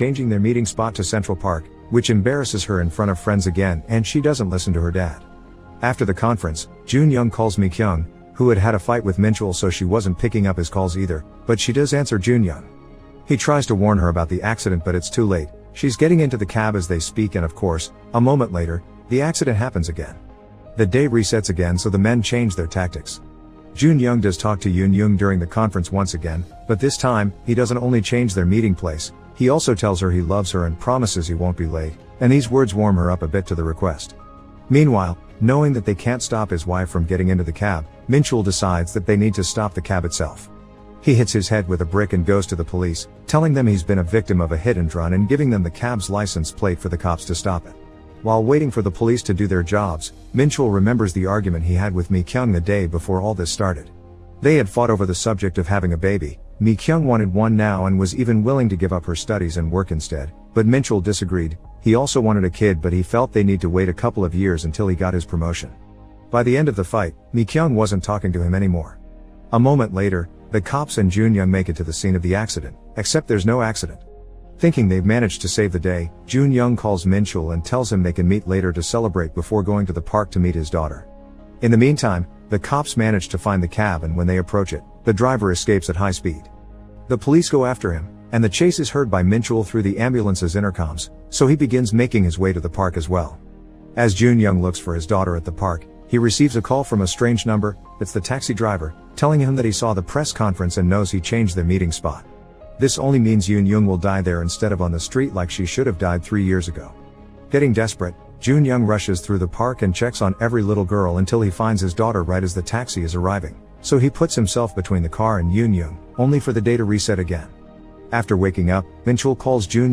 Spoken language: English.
changing their meeting spot to Central Park, which embarrasses her in front of friends again, and she doesn't listen to her dad. After the conference, Junyoung calls Mi-kyung, who had had a fight with Minchul, so she wasn't picking up his calls either, but she does answer Junyoung. He tries to warn her about the accident, but it's too late. She's getting into the cab as they speak, and of course, a moment later, the accident happens again. The day resets again, so the men change their tactics. Junyoung does talk to Yoon-young during the conference once again, but this time, he doesn't only change their meeting place, he also tells her he loves her and promises he won't be late, and these words warm her up a bit to the request. Meanwhile, knowing that they can't stop his wife from getting into the cab, Minchul decides that they need to stop the cab itself. He hits his head with a brick and goes to the police, telling them he's been a victim of a hit and run and giving them the cab's license plate for the cops to stop it. While waiting for the police to do their jobs, Minchul remembers the argument he had with Mi-kyung the day before all this started. They had fought over the subject of having a baby. Mi-kyung wanted one now and was even willing to give up her studies and work instead, but Minchul disagreed. He also wanted a kid, but he felt they need to wait a couple of years until he got his promotion. By the end of the fight, Mi-kyung wasn't talking to him anymore. A moment later, the cops and Junyoung make it to the scene of the accident, except there's no accident. Thinking they've managed to save the day, Junyoung calls Minchul and tells him they can meet later to celebrate before going to the park to meet his daughter. In the meantime, the cops manage to find the cab, and when they approach it, the driver escapes at high speed. The police go after him, and the chase is heard by Minchul through the ambulance's intercoms, so he begins making his way to the park as well. As Junyoung looks for his daughter at the park, he receives a call from a strange number. It's the taxi driver, telling him that he saw the press conference and knows he changed their meeting spot. This only means Yoon-young will die there instead of on the street like she should have died 3 years ago. Getting desperate, Junyoung rushes through the park and checks on every little girl until he finds his daughter right as the taxi is arriving, so he puts himself between the car and Yoon-young, only for the day to reset again. After waking up, Minchul calls Junyoung